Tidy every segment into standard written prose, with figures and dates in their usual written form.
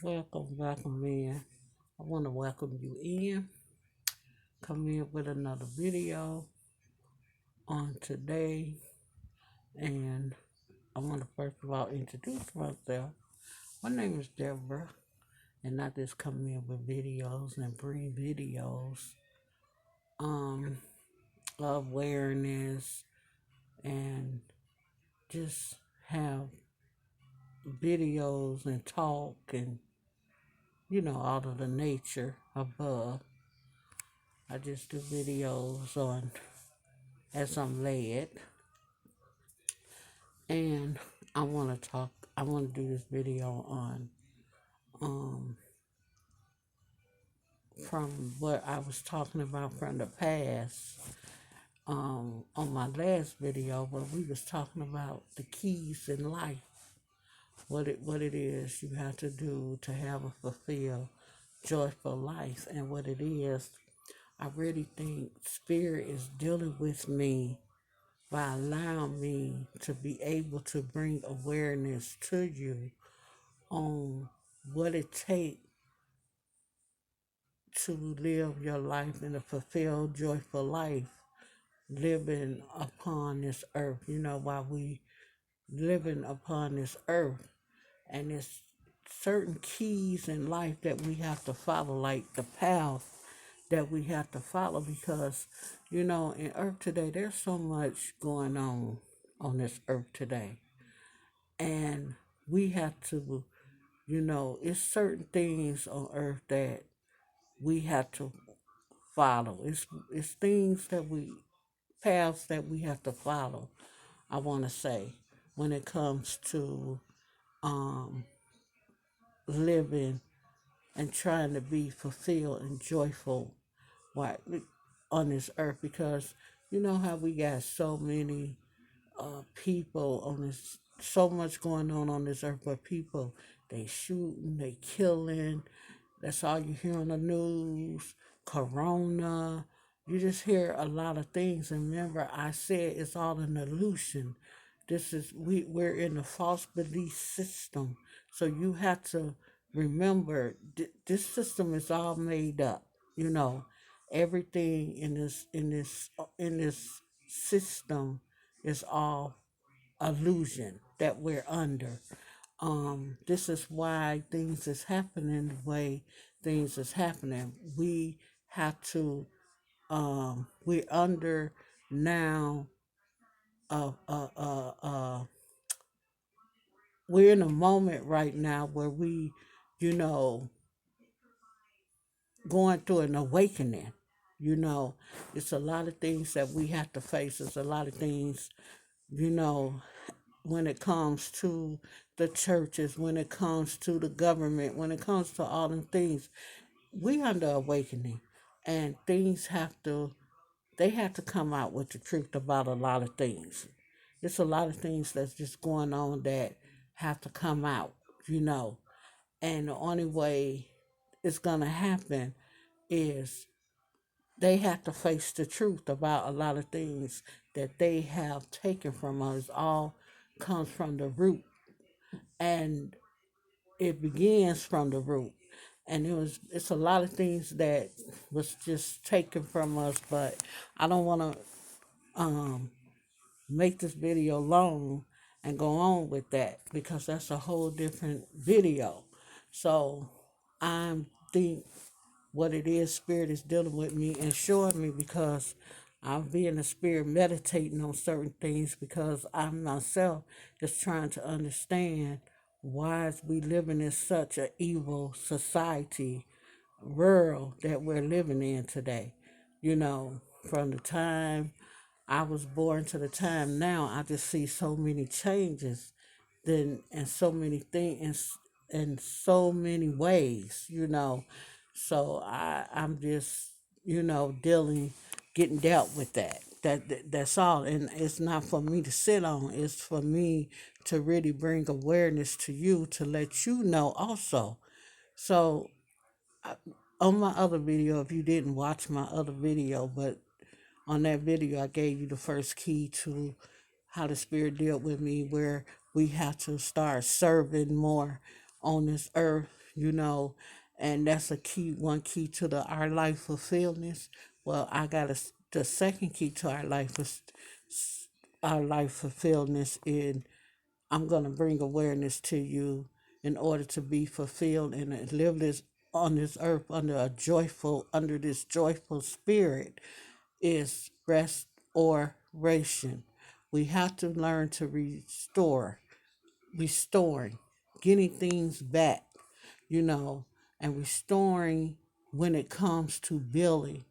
Welcome in. I want to welcome you in. Come in with another video on today. And I want to first of all introduce myself. My name is Deborah, and I just come in with videos and bring videos um, of awareness and just have videos and talk and, all of the nature above. I just do videos on as I'm led. And I want to do this video on um, from what I was talking about from the past. On my last video where we was talking about the keys in life, what it is you have to do to have a fulfilled, joyful life, and what it is. I really think Spirit is dealing with me by allowing me to be able to bring awareness to you on what it takes to live your life in a fulfilled, joyful life, living upon this earth. While we living upon this earth, and there's certain keys in life that we have to follow, like the path that we have to follow, because in earth today, there's so much going on this earth today, and we have to, it's certain things on earth that we have to follow. It's things that we paths that we have to follow. I want to say when it comes to um, living and trying to be fulfilled and joyful while on this earth, because you know how we got so many people on this, so much going on this earth, but people they shooting, they killing. That's all you hear on the news. Corona. You just hear a lot of things. And remember, I said it's all an illusion. We're in a false belief system. So you have to remember this system is all made up. You know, everything in this system is all illusion that we're under. This is why things is happening the way things is happening. We have to we're under now uh uh uh uh we're in a moment right now where we, you know, going through an awakening. You know, it's a lot of things that we have to face. It's a lot of things, you know, when it comes to the churches, when it comes to the government, when it comes to all them things, we under awakening, and they have to come out with the truth about a lot of things. It's a lot of things that's just going on that have to come out, you know. And the only way it's gonna happen is they have to face the truth about a lot of things that they have taken from us. All comes from the root, and it begins from the root. And it's a lot of things that was just taken from us, but I don't want to um make this video long and go on with that, because that's a whole different video. So I think what it is, Spirit is dealing with me and showing me, because I'm being the Spirit meditating on certain things, because I myself is trying to understand why is we living in such an evil society world that we're living in today. You know, from the time I was born to the time now, I just see so many changes, then and so many things in so many ways. So I'm just dealing, getting dealt with that. That's all, and it's not for me to sit on. It's for me to really bring awareness to you, to let you know also. So on my other video, if you didn't watch my other video, but on that video, I gave you the first key to how the Spirit dealt with me, where we have to start serving more on this earth. you know, and that's a key, one key to the our life fulfillment. Well, I got the second key to our life fulfillment in I'm going to bring awareness to you in order to be fulfilled and live this on this earth under this joyful spirit is restoration. We have to learn to restoring, getting things back, you know, and restoring when it comes to building,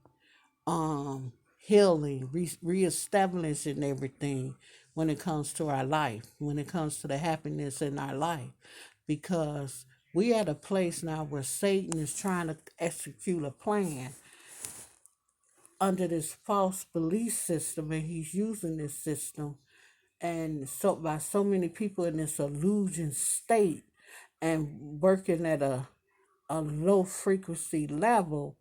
healing, reestablishing everything when it comes to our life, when it comes to the happiness in our life, because we at a place now where Satan is trying to execute a plan under this false belief system, and he's using this system and so by so many people in this illusion state and working at a low frequency level.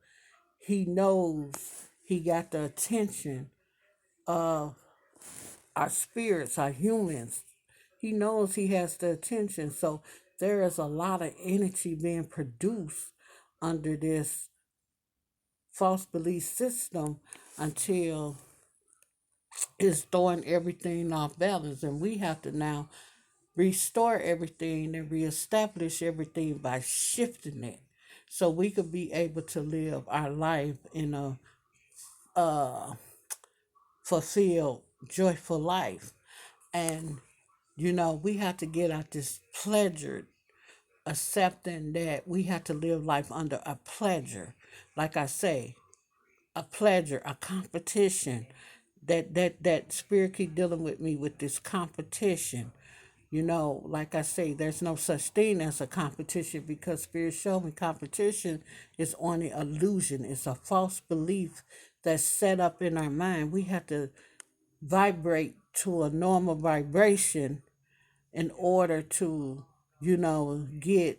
He knows he got the attention of our spirits, our humans. He knows he has the attention. So there is a lot of energy being produced under this false belief system until it's throwing everything off balance. And we have to now restore everything and reestablish everything by shifting it so we could be able to live our life in a uh, fulfilled, joyful life. And, we have to get out this pleasure, accepting that we have to live life under a pleasure. Like I say, a pleasure, a competition. That spirit keep dealing with me with this competition. Like I say, there's no such thing as a competition because spirit showed me competition is only illusion. It's a false belief that's set up in our mind. We have to vibrate to a normal vibration in order to, get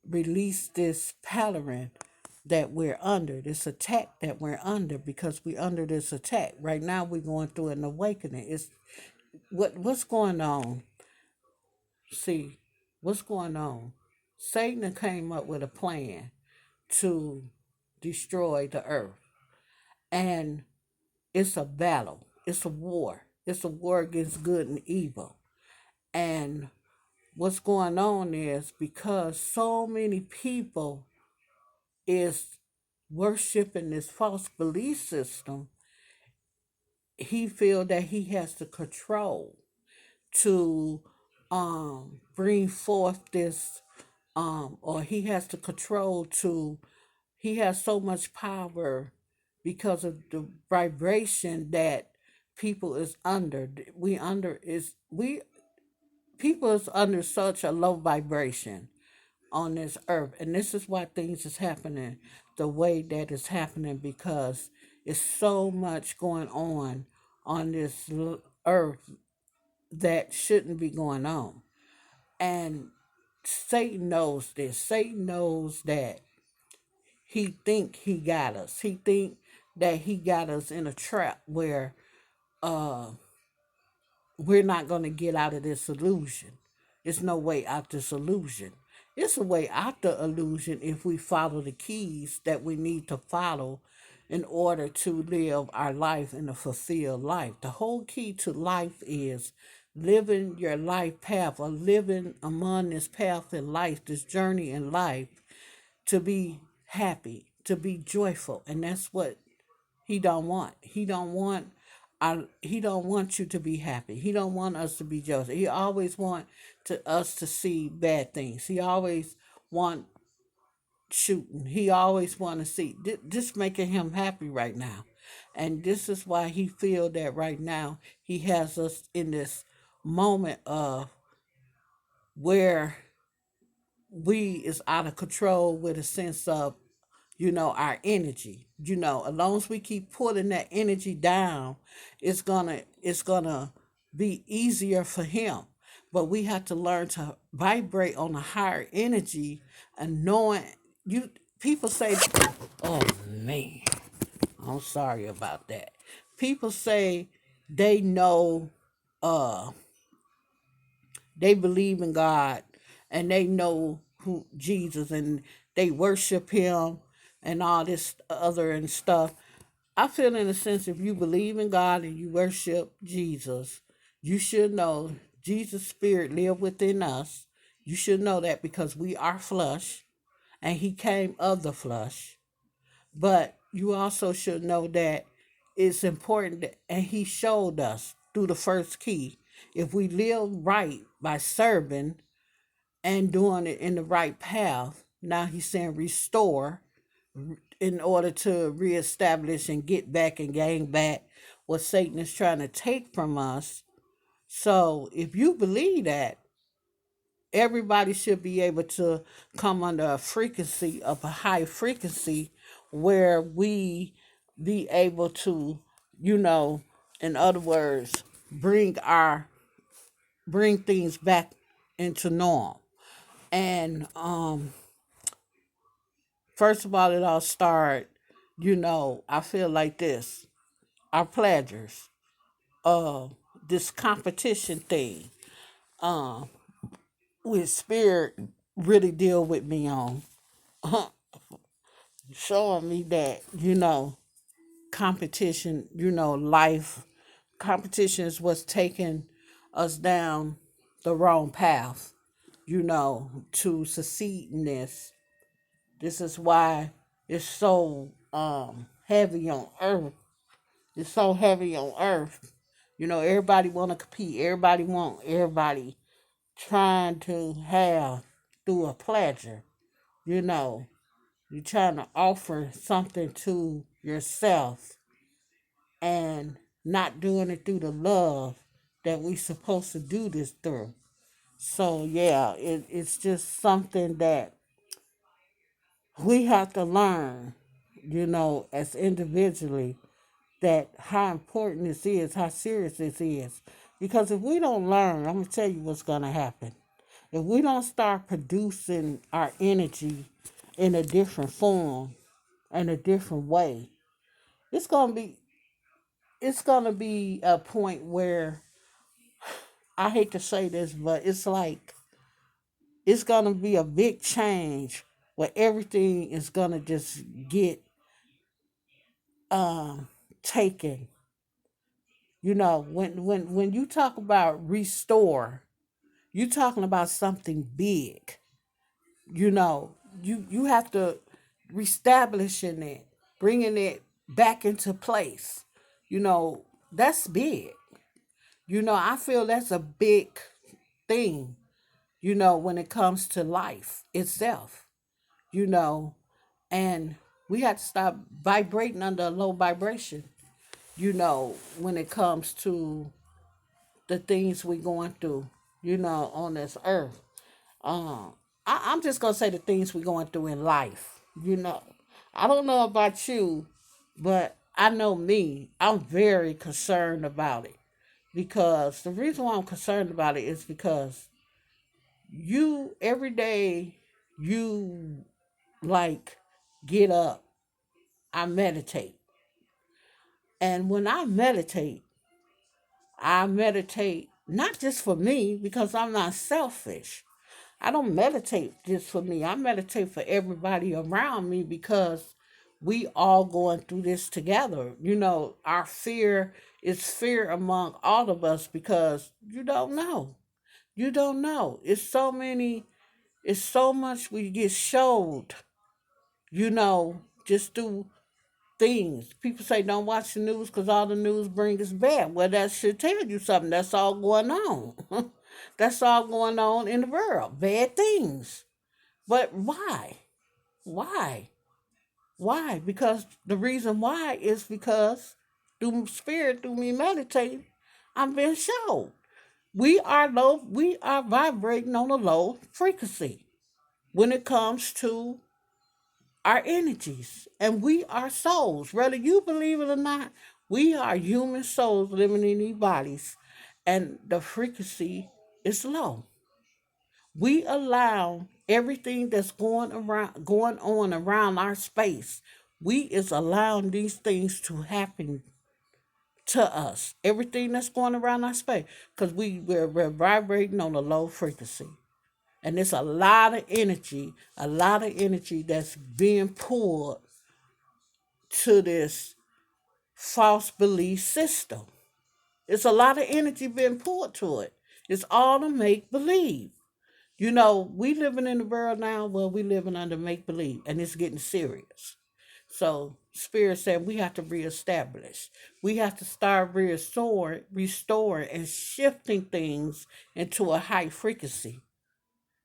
release this pattern that we're under, this attack that we're under, because we're under this attack. Right now we're going through an awakening. It's what's going on. See, what's going on? Satan came up with a plan to destroy the earth. And it's a battle. It's a war. It's a war against good and evil. And what's going on is because so many people is worshiping this false belief system, he feel that he has the control to bring forth this or he has the control to he has so much power because of the vibration that people is under. We under is we people is under such a low vibration on this earth, and this is why things is happening the way that it's happening, because it's so much going on this earth that shouldn't be going on. And Satan knows this. Satan knows that he think he got us. He think that he got us in a trap where uh we're not going to get out of this illusion. There's no way out this illusion. It's a way out the illusion if we follow the keys that we need to follow in order to live our life in a fulfilled life. The whole key to life is living your life path or living among this path in life, this journey in life, to be happy, to be joyful. And that's what he don't want. He don't want you to be happy. He don't want us to be jealous. He always want us to see bad things. He always want shooting. He always want to see this making him happy right now. And this is why he feel that right now he has us in this moment of where we is out of control with a sense of our energy. As long as we keep putting that energy down, it's gonna be easier for him. But we have to learn to vibrate on a higher energy and knowing you people say, oh man, I'm sorry about that. People say they know they believe in God and they know who Jesus and they worship him and all this other and stuff. I feel in a sense if you believe in God and you worship Jesus, you should know Jesus' spirit live within us. You should know that because we are flesh and he came of the flesh. But you also should know that it's important and he showed us through the first key. If we live right by serving and doing it in the right path, now he's saying restore in order to reestablish and get back and gain back what Satan is trying to take from us. So if you believe that, everybody should be able to come under a frequency of a high frequency where we be able to, you know, in other words, bring things back into norm. And first of all, it all started, I feel like this. Our pleasures, uh, this competition thing, uh, with spirit really deal with me on, showing me that, competition, life, competition is what's taking us down the wrong path, to succeed in this. This is why it's so heavy on earth. It's so heavy on earth. Everybody want to compete. Everybody trying to have through a pleasure. You know, you're trying to offer something to yourself and not doing it through the love that we supposed to do this through. So yeah, it's just something that we have to learn, as individually, that how important this is, how serious this is. Because if we don't learn, I'm gonna tell you what's gonna happen. If we don't start producing our energy in a different form, in a different way, it's gonna be it's gonna be a point where I hate to say this, but it's like it's gonna be a big change where everything is gonna just get um taken. When you talk about restore, you talking about something big. You know, you have to reestablishing it, bringing it back into place. You know, that's big. I feel that's a big thing, when it comes to life itself, you know, and we have to stop vibrating under a low vibration, when it comes to the things we're going through, on this earth. I'm just gonna say the things we're going through in life. I don't know about you, but I know me. I'm very concerned about it because the reason why I'm concerned about it is because you every day you like get up. I meditate, and when I meditate not just for me because I'm not selfish. I don't meditate just for me. I meditate for everybody around me because we all going through this together. Our fear is fear among all of us because you don't know. You don't know. It's so much we get showed, just through things. People say don't watch the news because all the news brings is bad. Well, that should tell you something. That's all going on. That's all going on in the world. Bad things. But why? Why? Why? Because the reason why is because through spirit, through me meditating, I'm being shown. We are vibrating on a low frequency when it comes to our energies. And we are souls. Whether you believe it or not, we are human souls living in these bodies. And the frequency is low. We allow everything that's going on around our space. We is allowing these things to happen to us. Everything that's going around our space. Because we're vibrating on a low frequency. And it's a lot of energy that's being pulled to this false belief system. It's a lot of energy being pulled to it. It's all to make believe. You know, we living in the world now where we living under make believe, and it's getting serious. So Spirit said we have to reestablish. We have to start restoring, and shifting things into a high frequency,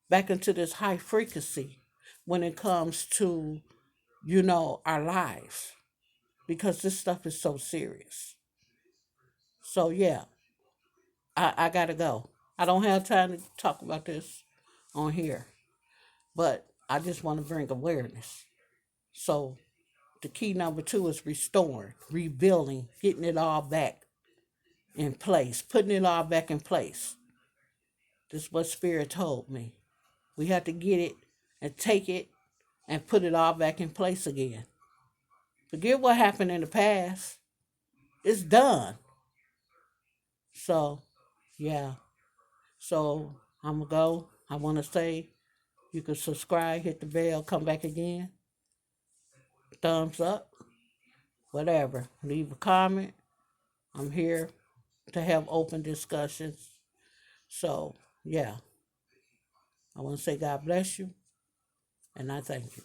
back into this high frequency when it comes to, our lives, because this stuff is so serious. So yeah, I gotta go. I don't have time to talk about this on here, but I just want to bring awareness. So the key number two is restoring, rebuilding, getting it all back in place, putting it all back in place. This is what Spirit told me. We have to get it and take it and put it all back in place again. Forget what happened in the past. It's done. So, yeah. So, I'm going to go. I want to say you can subscribe, hit the bell, come back again. Thumbs up, whatever. Leave a comment. I'm here to have open discussions. So, yeah. I want to say God bless you, and I thank you.